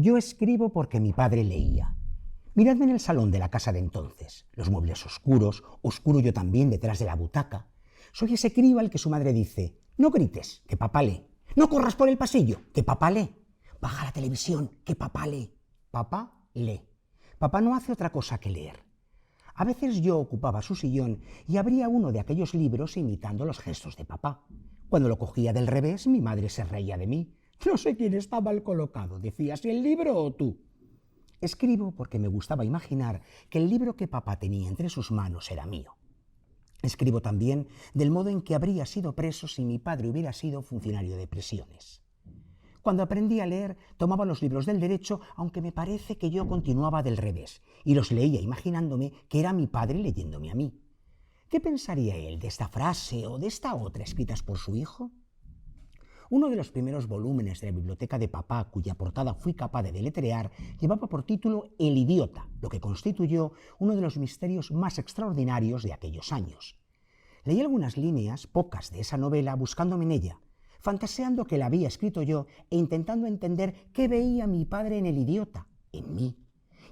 Yo escribo porque mi padre leía. Miradme en el salón de la casa de entonces, los muebles oscuros, oscuro yo también detrás de la butaca. Soy ese crío al que su madre dice: no grites, que papá lee. No corras por el pasillo, que papá lee. Baja la televisión, que papá lee. Papá lee. Papá no hace otra cosa que leer. A veces yo ocupaba su sillón y abría uno de aquellos libros imitando los gestos de papá. Cuando lo cogía del revés, mi madre se reía de mí. No sé quién está mal colocado, decía, si el libro o tú. Escribo porque me gustaba imaginar que el libro que papá tenía entre sus manos era mío. Escribo también del modo en que habría sido preso si mi padre hubiera sido funcionario de prisiones. Cuando aprendí a leer, tomaba los libros del derecho, aunque me parece que yo continuaba del revés, y los leía imaginándome que era mi padre leyéndome a mí. ¿Qué pensaría él de esta frase o de esta otra escritas por su hijo? Uno de los primeros volúmenes de la biblioteca de papá, cuya portada fui capaz de deletrear, llevaba por título El idiota, lo que constituyó uno de los misterios más extraordinarios de aquellos años. Leí algunas líneas, pocas, de esa novela, buscándome en ella, fantaseando que la había escrito yo e intentando entender qué veía mi padre en el idiota, en mí.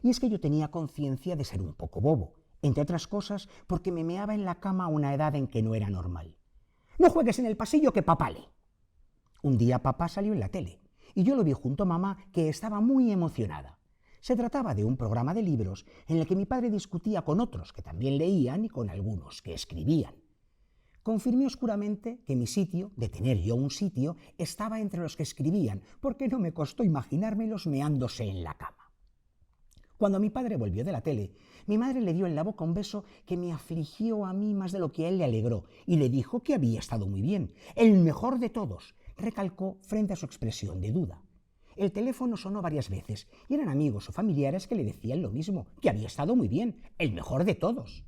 Y es que yo tenía conciencia de ser un poco bobo, entre otras cosas porque me meaba en la cama a una edad en que no era normal. No juegues en el pasillo, que papá lee. Un día papá salió en la tele y yo lo vi junto a mamá, que estaba muy emocionada. Se trataba de un programa de libros en el que mi padre discutía con otros que también leían y con algunos que escribían. Confirmé oscuramente que mi sitio, de tener yo un sitio, estaba entre los que escribían, porque no me costó imaginármelos meándose en la cama. Cuando mi padre volvió de la tele, mi madre le dio en la boca un beso que me afligió a mí más de lo que a él le alegró, y le dijo que había estado muy bien, el mejor de todos, recalcó frente a su expresión de duda. El teléfono sonó varias veces, y eran amigos o familiares que le decían lo mismo, que había estado muy bien, el mejor de todos.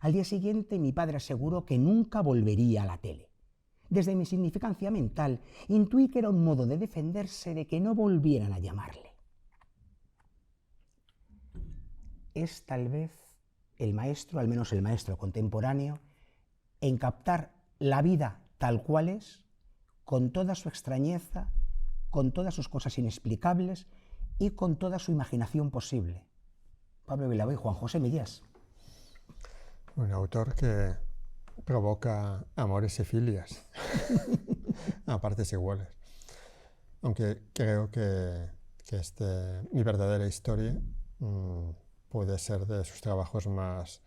Al día siguiente mi padre aseguró que nunca volvería a la tele. Desde mi insignificancia mental intuí que era un modo de defenderse de que no volvieran a llamarle. Es tal vez el maestro, al menos el maestro contemporáneo, en captar la vida tal cual es, con toda su extrañeza, con todas sus cosas inexplicables y con toda su imaginación posible. Pablo Vilaboy, Juan José Millás. Un autor que provoca amores y filias a partes iguales. Aunque creo que Mi verdadera historia puede ser de sus trabajos más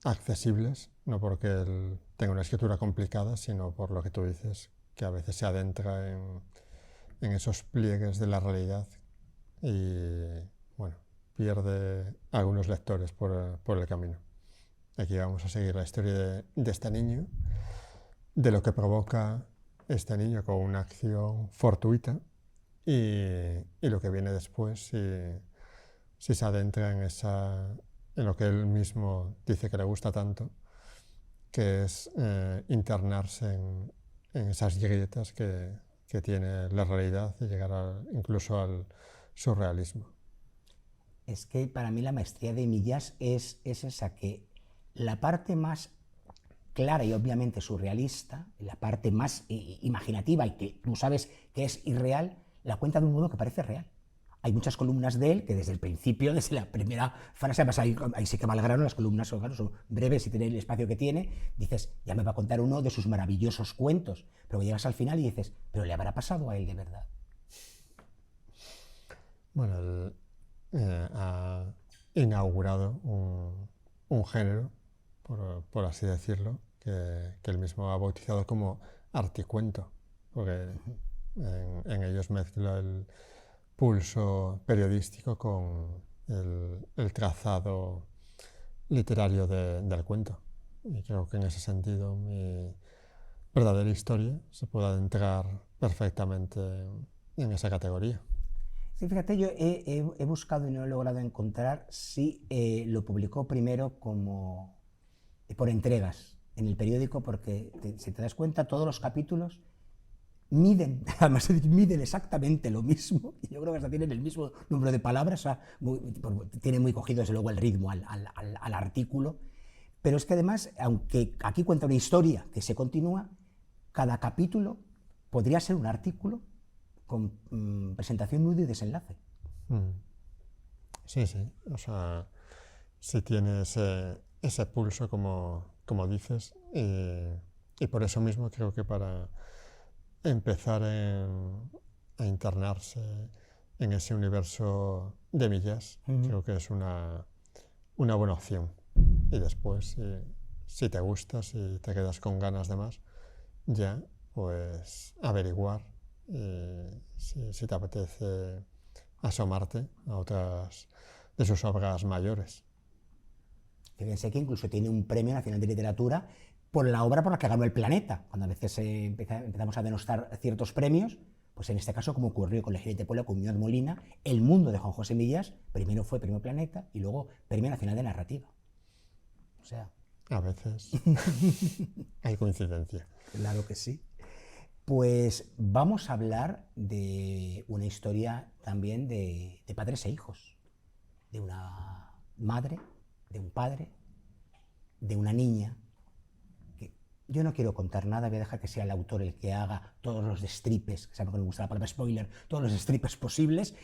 accesibles, no porque él tenga una escritura complicada, sino por lo que tú dices, que a veces se adentra en esos pliegues de la realidad y, bueno, pierde a algunos lectores por el camino. Aquí vamos a seguir la historia de este niño, de lo que provoca este niño con una acción fortuita y lo que viene después si se adentra en lo que él mismo dice que le gusta tanto, que es internarse en esas grietas que tiene la realidad y llegar incluso al surrealismo. Es que para mí la maestría de Millás es esa, que la parte más clara y obviamente surrealista, la parte más imaginativa y que tú sabes que es irreal, la cuenta de un modo que parece real. Hay muchas columnas de él que desde el principio, desde la primera frase, además ahí sí que va al grano, las columnas son breves y tiene el espacio que tiene, dices, ya me va a contar uno de sus maravillosos cuentos, pero llegas al final y dices, ¿pero le habrá pasado a él de verdad? Bueno, él ha inaugurado un género, por así decirlo, que él mismo ha bautizado como articuento, porque en ellos mezcla el pulso periodístico con el trazado literario del cuento. Y creo que en ese sentido Mi verdadera historia se puede adentrar perfectamente en esa categoría. Sí, fíjate, yo he buscado y no he logrado encontrar si lo publicó primero como por entregas en el periódico, porque si te das cuenta, todos los capítulos miden, además miden exactamente lo mismo, y yo creo que hasta tienen el mismo número de palabras, o sea, tiene muy cogido desde luego el ritmo al artículo, pero es que además, aunque aquí cuenta una historia que se continúa, cada capítulo podría ser un artículo con presentación, nudo y desenlace. Mm. Sí, sí. O sea, si tiene ese pulso, como dices, y por eso mismo creo que para empezar a internarse en ese universo de Millás, creo que es una buena opción. Y después, si te gusta, si te quedas con ganas de más, ya, pues averiguar si te apetece asomarte a otras de sus obras mayores. Fíjense que incluso tiene un premio nacional de literatura por la obra por la que ganó el Planeta. Cuando a veces empezamos a denostar ciertos premios, pues en este caso, como ocurrió con El Jinete Pueblo, con Muñoz Molina, El Mundo de Juan José Millás, primero fue Premio Planeta y luego Premio Nacional de Narrativa. O sea... A veces hay coincidencia. Claro que sí. Pues vamos a hablar de una historia también de padres e hijos, de una madre, de un padre, de una niña. Que yo no quiero contar nada, voy a dejar que sea el autor el que haga todos los destripes, que sabe que me gusta la palabra spoiler, todos los destripes posibles,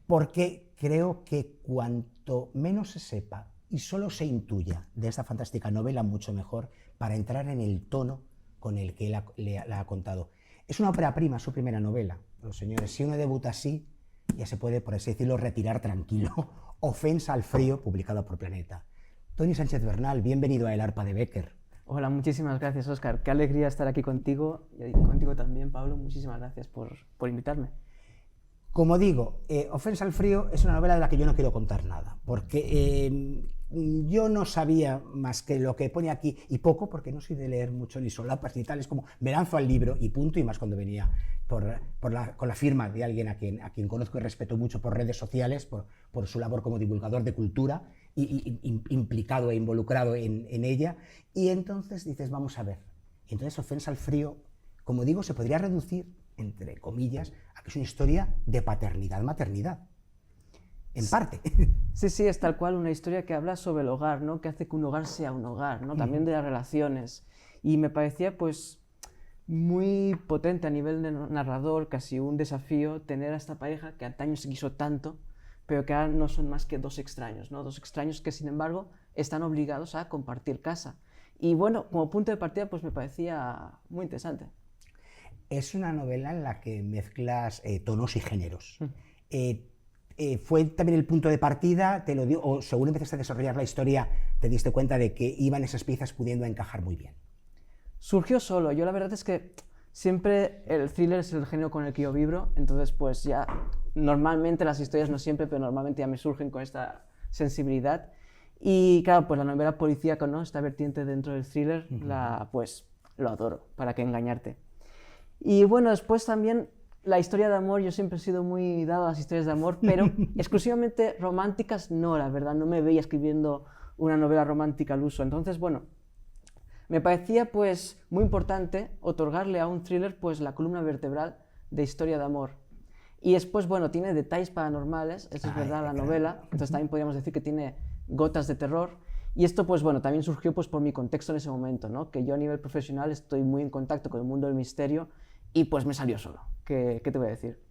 porque creo que cuanto menos se sepa y solo se intuya de esta fantástica novela, mucho mejor para entrar en el tono con el que la ha contado. Es una ópera prima, su primera novela. Los señores, si uno debuta así, ya se puede, por así decirlo, retirar tranquilo. Ofensa al frío, publicado por Planeta. Toni Sánchez Bernal, bienvenido a El Arpa de Bécquer. Hola, muchísimas gracias, Óscar. Qué alegría estar aquí contigo y contigo también, Pablo. Muchísimas gracias por invitarme. Como digo, Ofensa al frío es una novela de la que yo no quiero contar nada, porque yo no sabía más que lo que pone aquí, y poco, porque no soy de leer mucho ni solapas ni tal, es como me lanzo al libro y punto, y más cuando venía con la firma de alguien a quien conozco y respeto mucho por redes sociales, por su labor como divulgador de cultura, y implicado e involucrado en ella, y entonces dices, vamos a ver, y entonces Ofensa al frío, como digo, se podría reducir, entre comillas, a que es una historia de paternidad-maternidad. En parte. Sí, sí, es tal cual una historia que habla sobre el hogar, ¿no? Que hace que un hogar sea un hogar, ¿no? También de las relaciones. Y me parecía, pues, muy potente a nivel de narrador, casi un desafío, tener a esta pareja que antaño se quiso tanto, pero que ahora no son más que dos extraños, ¿no? Dos extraños que, sin embargo, están obligados a compartir casa. Y bueno, como punto de partida, pues me parecía muy interesante. Es una novela en la que mezclas tonos y géneros. ¿Fue también el punto de partida, te lo dio, o según empezaste a desarrollar la historia, te diste cuenta de que iban esas piezas pudiendo encajar muy bien? Surgió solo. Yo la verdad es que siempre el thriller es el género con el que yo vibro, entonces pues ya normalmente las historias, no siempre, pero normalmente ya me surgen con esta sensibilidad. Y claro, pues la novela policíaca, ¿no? Esta vertiente dentro del thriller, pues lo adoro, para qué engañarte. Y bueno, después también la historia de amor, yo siempre he sido muy dado a las historias de amor, pero exclusivamente románticas no, la verdad, no me veía escribiendo una novela romántica al uso. Entonces, bueno, me parecía pues muy importante otorgarle a un thriller pues la columna vertebral de historia de amor. Y después, bueno, tiene detalles paranormales, eso es verdad, la novela, entonces también podríamos decir que tiene gotas de terror. Y esto, pues bueno, también surgió pues por mi contexto en ese momento, ¿no? Que yo a nivel profesional estoy muy en contacto con el mundo del misterio y pues me salió solo. ¿Qué te voy a decir?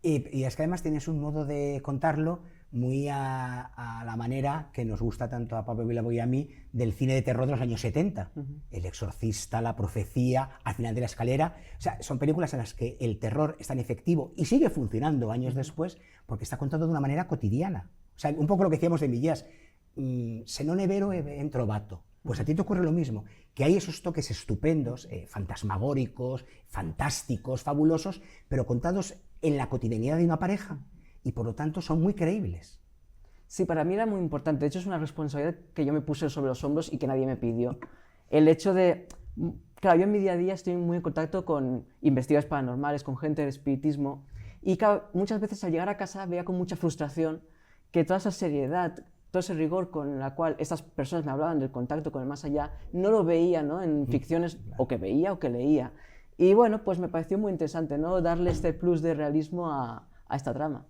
Y es que además tienes un modo de contarlo muy a la manera que nos gusta tanto a Pablo Vilaboy y a mí del cine de terror de los años 70. El exorcista, La profecía, Al final de la escalera. O sea, son películas en las que el terror es tan efectivo y sigue funcionando años después porque está contado de una manera cotidiana. O sea, un poco lo que decíamos de Millás. Se non è vero e trovato. Pues a ti te ocurre lo mismo, que hay esos toques estupendos, fantasmagóricos, fantásticos, fabulosos, pero contados en la cotidianidad de una pareja y por lo tanto son muy creíbles. Sí, para mí era muy importante. De hecho, es una responsabilidad que yo me puse sobre los hombros y que nadie me pidió. El hecho de... Claro, yo en mi día a día estoy muy en contacto con investigadores paranormales, con gente del espiritismo, y claro, muchas veces al llegar a casa veía con mucha frustración que toda esa seriedad, todo ese rigor con la cual estas personas me hablaban del contacto con el más allá, no lo veía, ¿no? En ficciones, o que veía o que leía. Y bueno, pues me pareció muy interesante, ¿no? Darle este plus de realismo a esta trama.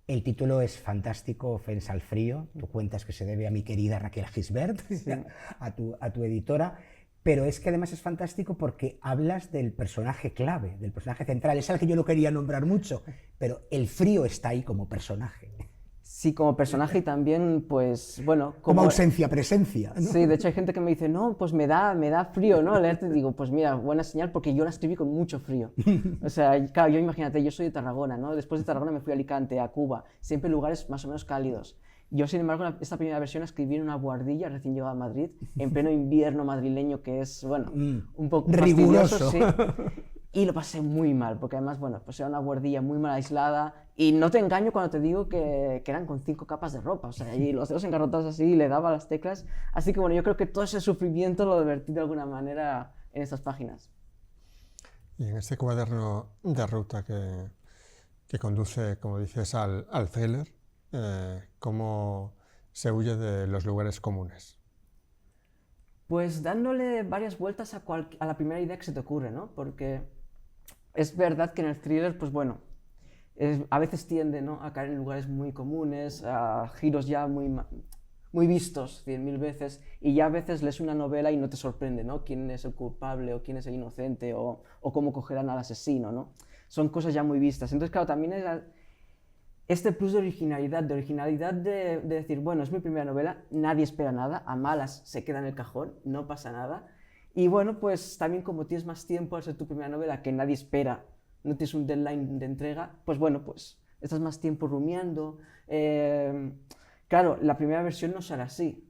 El título es fantástico, Ofensa al frío. Tú cuentas que se debe a mi querida Raquel Gisbert, sí. a tu editora. Pero es que además es fantástico porque hablas del personaje clave, del personaje central. Es al que yo no quería nombrar mucho, pero el frío está ahí como personaje. Sí, como personaje y también, pues, bueno... Como ausencia-presencia, ¿no? Sí, de hecho hay gente que me dice, no, pues me da frío, ¿no? Leerte, digo, pues mira, buena señal porque yo la escribí con mucho frío. O sea, claro, yo imagínate, yo soy de Tarragona, ¿no? Después de Tarragona me fui a Alicante, a Cuba, siempre lugares más o menos cálidos. Yo, sin embargo, esta primera versión la escribí en una buhardilla recién llegada a Madrid, en pleno invierno madrileño, que es, bueno, un poco riguroso. fastidioso, sí. Y lo pasé muy mal, porque además, bueno, pues era una buhardilla muy mal aislada. Y no te engaño cuando te digo que eran con 5 capas de ropa, o sea, y los dedos engarrotados así, le daba las teclas. Así que bueno, yo creo que todo ese sufrimiento lo divertí de alguna manera en estas páginas. Y en este cuaderno de ruta que conduce, como dices, al thriller, ¿cómo se huye de los lugares comunes? Pues dándole varias vueltas a la primera idea que se te ocurre, ¿no? Porque es verdad que en el thriller, pues bueno, a veces tiende, ¿no?, a caer en lugares muy comunes, a giros ya muy vistos 100.000 veces, y ya a veces lees una novela y no te sorprende, ¿no?, quién es el culpable o quién es el inocente o cómo cogerán al asesino, ¿no? Son cosas ya muy vistas. Entonces, claro, también es este plus de originalidad de decir, bueno, es mi primera novela, nadie espera nada, a malas se queda en el cajón, no pasa nada. Y bueno, pues también como tienes más tiempo al ser tu primera novela que nadie espera, no tienes un deadline de entrega, pues bueno, pues estás más tiempo rumiando. Claro, la primera versión no será así.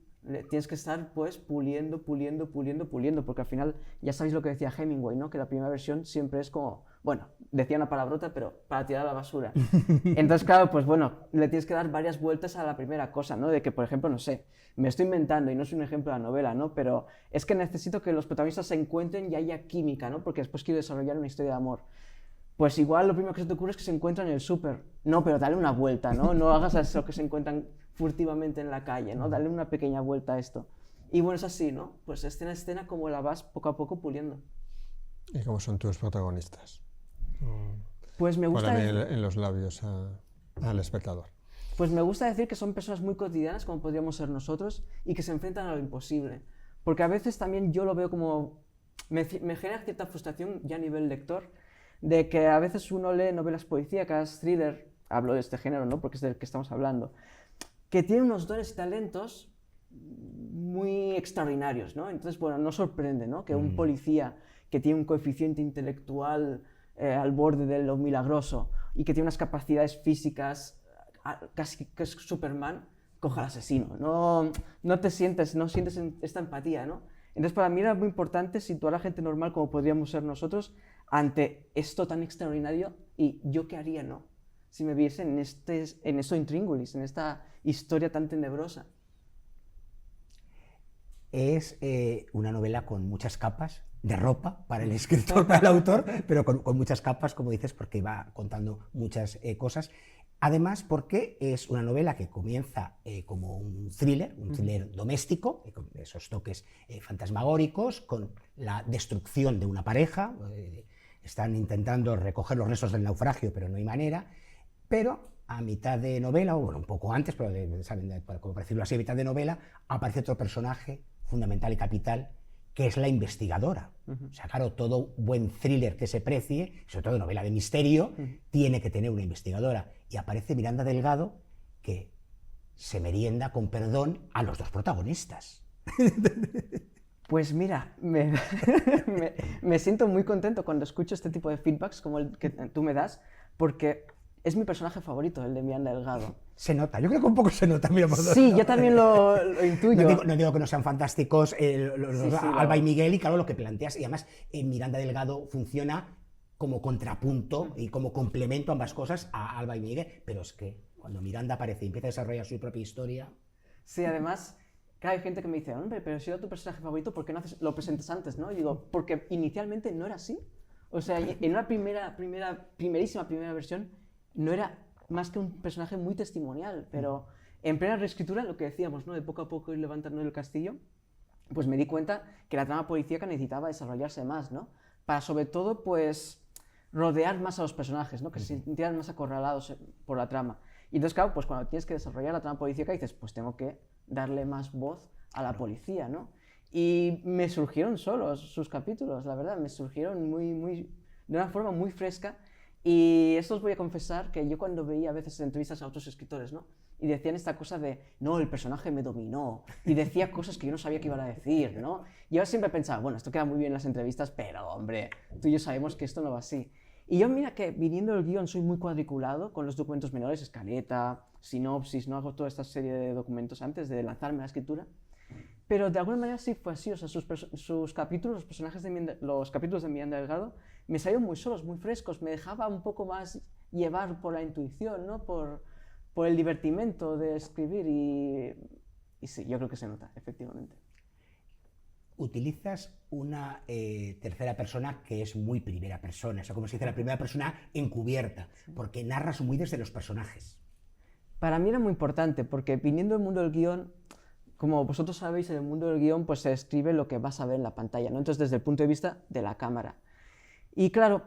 Tienes que estar pues puliendo, porque al final ya sabéis lo que decía Hemingway, ¿no? Que la primera versión siempre es como, bueno, decía una palabrota, pero para tirar a la basura. Entonces, claro, pues bueno, le tienes que dar varias vueltas a la primera cosa, ¿no? De que, por ejemplo, no sé, me estoy inventando y no es un ejemplo de la novela, ¿no? Pero es que necesito que los protagonistas se encuentren y haya química, ¿no? Porque después quiero desarrollar una historia de amor. Pues igual lo primero que se te ocurre es que se encuentran en el súper. No, pero dale una vuelta, ¿no? No hagas eso que se encuentran furtivamente en la calle, ¿no? Dale una pequeña vuelta a esto. Y bueno, es así, ¿no? Pues escena a escena como la vas poco a poco puliendo. ¿Y cómo son tus protagonistas? Pues me gusta... en los labios al espectador. Pues me gusta decir que son personas muy cotidianas, como podríamos ser nosotros, y que se enfrentan a lo imposible. Porque a veces también yo lo veo como... Me genera cierta frustración ya a nivel lector, de que a veces uno lee novelas policíacas, thriller, hablo de este género, ¿no?, porque es del que estamos hablando, que tiene unos dones y talentos muy extraordinarios, ¿no? Entonces, bueno, no sorprende, ¿no?, que un policía que tiene un coeficiente intelectual al borde de lo milagroso y que tiene unas capacidades físicas casi que es Superman, coja al asesino. No sientes esta empatía, ¿no? Entonces, para mí era muy importante situar a la gente normal, como podríamos ser nosotros, ante esto tan extraordinario, y yo qué haría, ¿no?, si me viese en esto intríngulis, en esta historia tan tenebrosa. Es una novela con muchas capas de ropa para el escritor, para el autor, pero con muchas capas, como dices, porque va contando muchas cosas. Además, porque es una novela que comienza como un thriller doméstico, con esos toques fantasmagóricos, con la destrucción de una pareja. Están intentando recoger los restos del naufragio, pero no hay manera. Pero a mitad de novela, o bueno, un poco antes, pero como decirlo así, a mitad de novela, aparece otro personaje fundamental y capital, que es la investigadora. O sea, claro, todo buen thriller que se precie, sobre todo novela de misterio, tiene que tener una investigadora. Y aparece Miranda Delgado, que se merienda, con perdón, a los dos protagonistas. Pues mira, me siento muy contento cuando escucho este tipo de feedbacks como el que tú me das, porque es mi personaje favorito, el de Miranda Delgado. Se nota, yo creo que un poco se nota. Mira, sí, yo también lo intuyo. No digo que no sean fantásticos Alba y Miguel, y claro, lo que planteas, y además Miranda Delgado funciona como contrapunto y como complemento a ambas cosas a Alba y Miguel, pero es que cuando Miranda aparece y empieza a desarrollar su propia historia... Sí, además, claro, hay gente que me dice, hombre, pero si era tu personaje favorito, ¿por qué no lo presentas antes, no? Y digo, porque inicialmente no era así. O sea, en una primerísima versión, no era más que un personaje muy testimonial, pero en plena reescritura, lo que decíamos, ¿no?, de poco a poco ir levantando el castillo, pues me di cuenta que la trama policíaca necesitaba desarrollarse más, ¿no?, para sobre todo, pues, rodear más a los personajes, ¿no?, que se sintieran más acorralados por la trama. Y entonces, claro, pues cuando tienes que desarrollar la trama policíaca dices, pues tengo que darle más voz a la policía, ¿no? Y me surgieron solos sus capítulos, la verdad, me surgieron de una forma muy fresca. Y esto os voy a confesar que yo cuando veía a veces entrevistas a otros escritores, ¿no? Y decían esta cosa de, no, el personaje me dominó, y decía cosas que yo no sabía que iban a decir, ¿no? Y yo siempre pensaba, bueno, esto queda muy bien en las entrevistas, pero hombre, tú y yo sabemos que esto no va así. Y yo mira que viniendo del guión soy muy cuadriculado con los documentos menores, escaleta, sinopsis, no hago toda esta serie de documentos antes de lanzarme a la escritura. Pero de alguna manera sí fue así, o sea, sus capítulos, los personajes los capítulos de Miranda Delgado me salieron muy solos, muy frescos, me dejaba un poco más llevar por la intuición, ¿no? Por el divertimento de escribir y sí, yo creo que se nota, efectivamente. Utilizas una tercera persona que es muy primera persona, o sea, como se dice, la primera persona encubierta, porque narras muy desde los personajes. Para mí era muy importante, porque viniendo del mundo del guión, como vosotros sabéis, en el mundo del guión pues se escribe lo que vas a ver en la pantalla, ¿no? Entonces desde el punto de vista de la cámara. Y claro,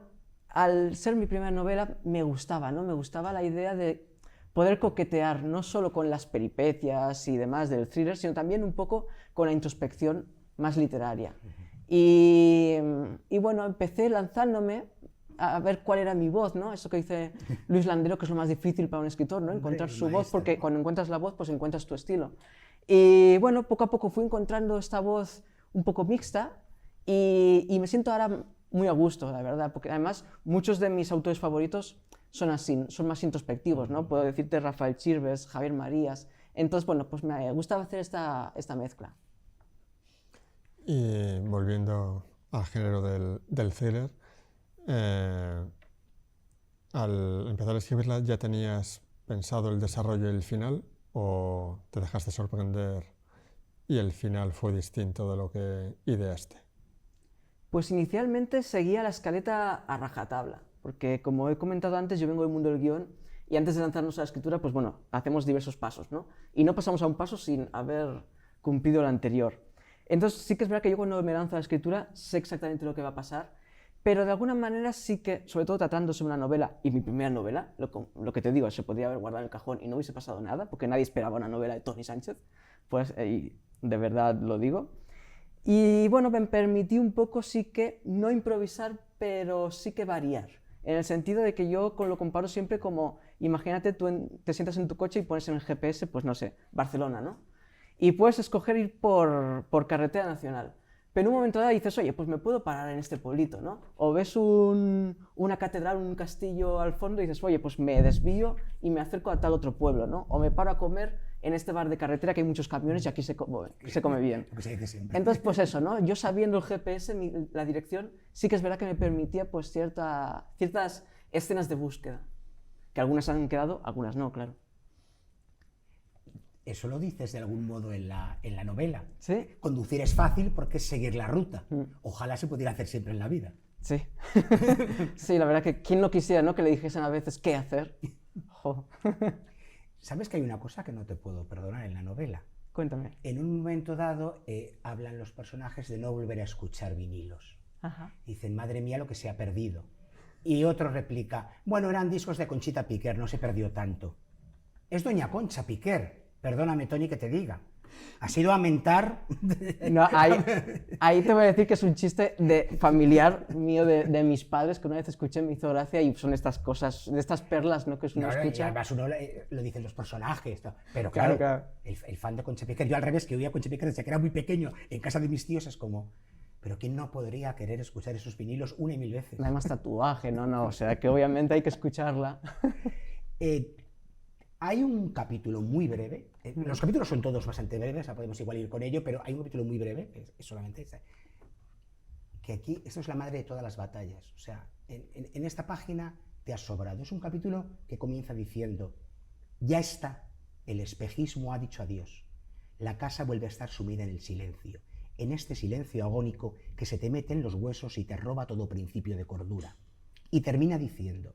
al ser mi primera novela me gustaba, ¿no? Me gustaba la idea de poder coquetear no solo con las peripecias y demás del thriller, sino también un poco con la introspección más literaria. Y bueno, empecé lanzándome a ver cuál era mi voz, ¿no? Eso que dice Luis Landero, que es lo más difícil para un escritor, ¿no? Encontrar su voz, porque cuando encuentras la voz, pues encuentras tu estilo. Y bueno, poco a poco fui encontrando esta voz un poco mixta y me siento ahora muy a gusto, la verdad, porque además muchos de mis autores favoritos son así, son más introspectivos, ¿no? Puedo decirte Rafael Chirves, Javier Marías. Entonces, bueno, pues me gustaba hacer esta mezcla. Y volviendo al género del thriller, al empezar a escribirla, ¿ya tenías pensado el desarrollo y el final o te dejaste sorprender y el final fue distinto de lo que ideaste? Pues inicialmente seguía la escaleta a rajatabla, porque como he comentado antes, yo vengo del mundo del guión y antes de lanzarnos a la escritura, pues bueno, hacemos diversos pasos, ¿no? Y no pasamos a un paso sin haber cumplido el anterior. Entonces sí que es verdad que yo cuando me lanzo a la escritura sé exactamente lo que va a pasar, pero de alguna manera sí que, sobre todo tratándose de una novela, y mi primera novela, lo que te digo, se podría haber guardado en el cajón y no hubiese pasado nada, porque nadie esperaba una novela de Tony Sánchez, pues y de verdad lo digo. Y bueno, me permití un poco sí que no improvisar, pero sí que variar, en el sentido de que yo lo comparo siempre como, imagínate, tú te sientas en tu coche y pones en el GPS, pues no sé, Barcelona, ¿no? Y puedes escoger ir por carretera nacional. Pero en un momento dado dices, oye, pues me puedo parar en este pueblito, ¿no? O ves una catedral, un castillo al fondo y dices, oye, pues me desvío y me acerco a tal otro pueblo, ¿no? O me paro a comer en este bar de carretera que hay muchos camiones y aquí se come bien. Entonces, pues eso, ¿no? Yo sabiendo el GPS, la dirección, sí que es verdad que me permitía pues ciertas escenas de búsqueda. Que algunas han quedado, algunas no, claro. Eso lo dices de algún modo en la novela. Sí. Conducir es fácil porque es seguir la ruta. Ojalá se pudiera hacer siempre en la vida. Sí. Sí, la verdad que quién no quisiera, ¿no? Que le dijesen a veces qué hacer. Jo. ¿Sabes que hay una cosa que no te puedo perdonar en la novela? Cuéntame. En un momento dado hablan los personajes de no volver a escuchar vinilos. Ajá. Dicen, madre mía, lo que se ha perdido. Y otro replica, bueno, eran discos de Conchita Piquer, no se perdió tanto. Es doña Concha Piquer. Perdóname, Tony, que te diga. Has ido a mentar. No, ahí te voy a decir que es un chiste familiar mío de mis padres que una vez escuché, me hizo gracia y son estas cosas, de estas perlas, ¿no? Que uno escucha. Y además uno lo dicen los personajes. ¿No? Pero claro. El fan de Concha Piquer, yo al revés, que oía Concha Piquer desde que era muy pequeño, en casa de mis tíos, es como, pero ¿quién no podría querer escuchar esos vinilos una y mil veces? Además tatuaje, no, o sea que obviamente hay que escucharla. Hay un capítulo muy breve, los capítulos son todos bastante breves, podemos igual ir con ello, pero hay un capítulo muy breve, es solamente ese, que aquí, esto es la madre de todas las batallas, o sea, en esta página te has sobrado. Es un capítulo que comienza diciendo, ya está, el espejismo ha dicho adiós, la casa vuelve a estar sumida en el silencio, en este silencio agónico que se te mete en los huesos y te roba todo principio de cordura. Y termina diciendo,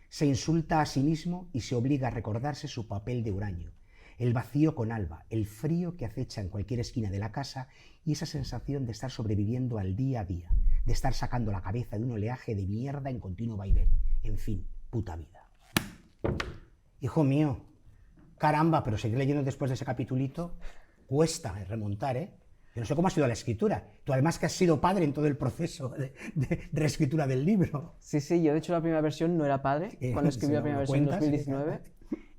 se insulta a sí mismo y se obliga a recordarse su papel de huraño, el vacío con alba, el frío que acecha en cualquier esquina de la casa y esa sensación de estar sobreviviendo al día a día, de estar sacando la cabeza de un oleaje de mierda en continuo vaivén. En fin, puta vida. Hijo mío, caramba, pero seguir leyendo después de ese capitulito cuesta remontar, ¿eh? Yo no sé cómo ha sido la escritura. Tú además que has sido padre en todo el proceso de reescritura del libro. Sí, sí, yo de hecho la primera versión no era padre, cuando escribí la primera versión en 2019.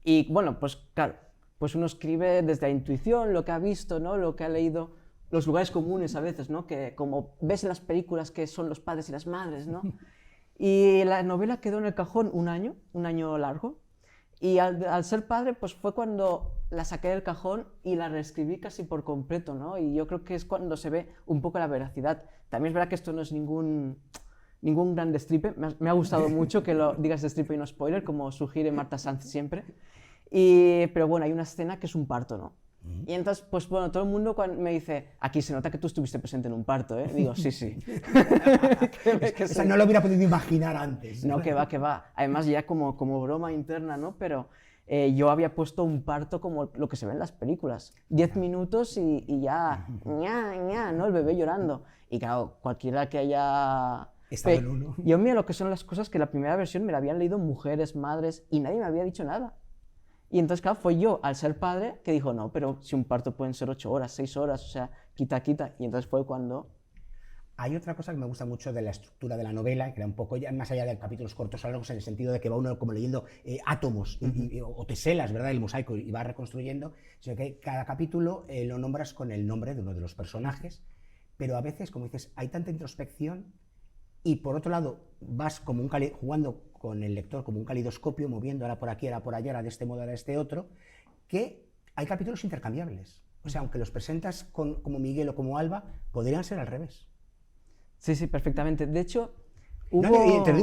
Y bueno, pues claro, pues uno escribe desde la intuición, lo que ha visto, ¿no? Lo que ha leído, los lugares comunes a veces, ¿no? Que como ves en las películas que son los padres y las madres, ¿no? Y la novela quedó en el cajón un año largo. Y al ser padre, pues fue cuando la saqué del cajón y la reescribí casi por completo, ¿no? Y yo creo que es cuando se ve un poco la veracidad. También es verdad que esto no es ningún gran destripe. Me ha gustado mucho que lo digas destripe y no spoiler, como sugiere Marta Sanz siempre. Pero bueno, hay una escena que es un parto, ¿no? Y entonces, pues bueno, todo el mundo me dice, aquí se nota que tú estuviste presente en un parto, ¿eh? Digo, sí, sí. O sea, no lo hubiera podido imaginar antes. No, que va. Además, ya como broma interna, ¿no? Pero yo había puesto un parto como lo que se ve en las películas. 10 minutos y ya, ña, ¿no? El bebé llorando. Y claro, cualquiera que haya... Estado en uno. Yo mira lo que son las cosas que la primera versión me la habían leído mujeres, madres, y nadie me había dicho nada. Y entonces, claro, fue yo, al ser padre, que dijo, no, pero si un parto pueden ser 8 horas, 6 horas, o sea, quita. Y entonces fue cuando... Hay otra cosa que me gusta mucho de la estructura de la novela, que era un poco ya más allá de capítulos cortos o largos, en el sentido de que va uno como leyendo átomos o teselas, ¿verdad?, el mosaico, y va reconstruyendo, sino que cada capítulo lo nombras con el nombre de uno de los personajes, pero a veces, como dices, hay tanta introspección y por otro lado vas como jugando con el lector como un calidoscopio, moviendo ahora por aquí, ahora por allá, ahora de este modo, ahora de este otro, que hay capítulos intercambiables. O sea, aunque los presentas como Miguel o como Alba, podrían ser al revés. Sí, sí, perfectamente. De hecho, No,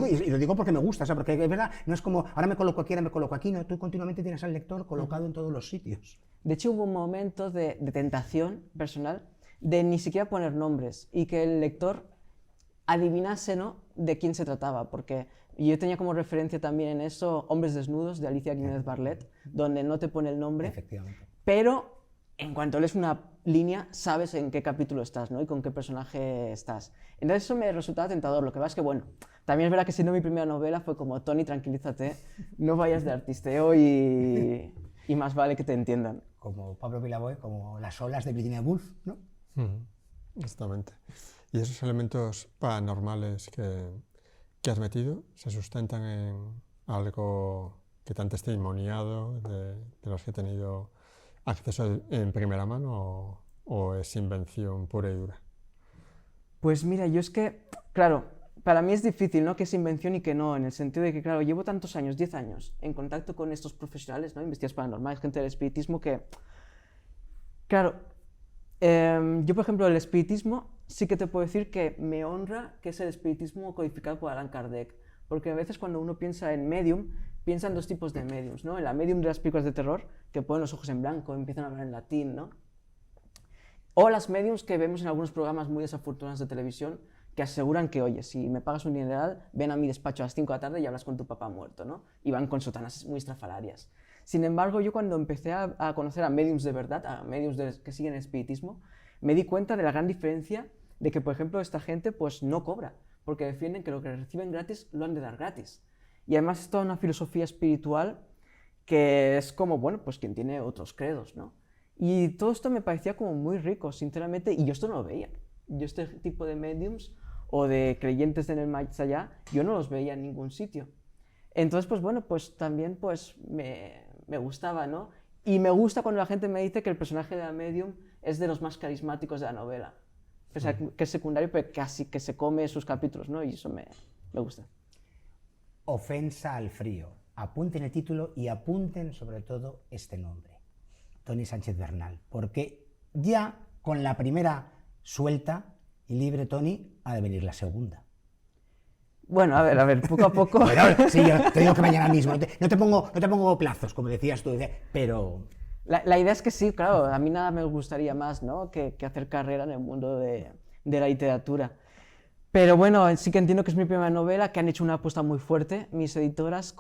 y lo digo porque me gusta, o sea, porque es verdad, no es como ahora me coloco aquí, ahora me coloco aquí, no, tú continuamente tienes al lector colocado en todos los sitios. De hecho, hubo un momento de tentación personal de ni siquiera poner nombres y que el lector adivinase, ¿no?, de quién se trataba, porque yo tenía como referencia también en eso Hombres desnudos de Alicia Guiménez Barlet, donde no te pone el nombre, pero en cuanto lees una línea sabes en qué capítulo estás, ¿no?, y con qué personaje estás. Entonces eso me resultaba tentador. Lo que pasa es que, bueno, también es verdad que siendo mi primera novela fue como, Toni, tranquilízate, no vayas de artisteo y más vale que te entiendan. Como Pablo Vilaboy, como las olas de Virginia Woolf, ¿no? Exactamente. ¿Y esos elementos paranormales que has metido se sustentan en algo que te han testimoniado, de los que he tenido acceso en primera mano, o es invención pura y dura? Pues mira, yo es que, claro, para mí es difícil, ¿no?, que es invención y que no, en el sentido de que, claro, llevo tantos años, 10 años, en contacto con estos profesionales, ¿no?, investigadores paranormales, gente del espiritismo, que, claro, yo, por ejemplo, el espiritismo sí que te puedo decir que me honra que es el espiritismo codificado por Allan Kardec, porque a veces cuando uno piensa en medium, piensa en dos tipos de mediums, ¿no? En la medium de las películas de terror, que ponen los ojos en blanco, empiezan a hablar en latín, ¿no? O las mediums que vemos en algunos programas muy desafortunados de televisión, que aseguran que, oye, si me pagas un dineral, ven a mi despacho a las 5 de la tarde y hablas con tu papá muerto, ¿no? Y van con sotanas muy estrafalarias. Sin embargo, yo cuando empecé a conocer a mediums de verdad, a mediums que siguen el espiritismo, me di cuenta de la gran diferencia de que, por ejemplo, esta gente pues no cobra, porque defienden que lo que reciben gratis lo han de dar gratis. Y además es toda una filosofía espiritual que es como, bueno, pues quien tiene otros credos, ¿no? Y todo esto me parecía como muy rico, sinceramente, y yo esto no lo veía. Yo este tipo de mediums o de creyentes en el más allá, yo no los veía en ningún sitio. Entonces, pues bueno, pues también pues me gustaba, ¿no? Y me gusta cuando la gente me dice que el personaje de la medium es de los más carismáticos de la novela. O sea, que es secundario, pero casi que se come sus capítulos, ¿no? Y eso me gusta. Ofensa al frío. Apunten el título y apunten sobre todo este nombre. Toni Sánchez Bernal. Porque ya con la primera suelta y libre, Toni, ha de venir la segunda. Bueno, a ver, poco a poco. Bueno, sí, yo te digo que mañana mismo. No te pongo plazos, como decías tú, pero... La idea es que sí, claro, a mí nada me gustaría más, ¿no?, que hacer carrera en el mundo de la literatura. Pero bueno, sí que entiendo que es mi primera novela, que han hecho una apuesta muy fuerte, mis editoras,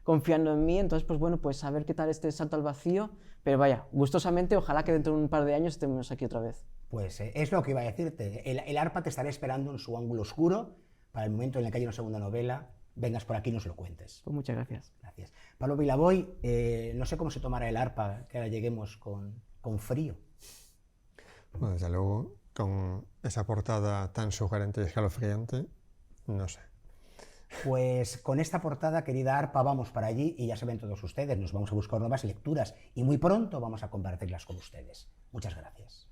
confiando en mí. Entonces, pues bueno, pues a ver qué tal este salto al vacío. Pero vaya, gustosamente, ojalá que dentro de un par de años estemos aquí otra vez. Pues es lo que iba a decirte. El ARPA te estará esperando en su ángulo oscuro para el momento en el que haya una segunda novela. Vengas por aquí y nos lo cuentes. Pues muchas gracias. Gracias. Pablo Vilaboy, no sé cómo se tomará el ARPA, que ahora lleguemos con frío. Bueno, desde luego, con esa portada tan sugerente y escalofriante, no sé. Pues con esta portada, querida Arpa, vamos para allí y ya saben todos ustedes, nos vamos a buscar nuevas lecturas y muy pronto vamos a compartirlas con ustedes. Muchas gracias.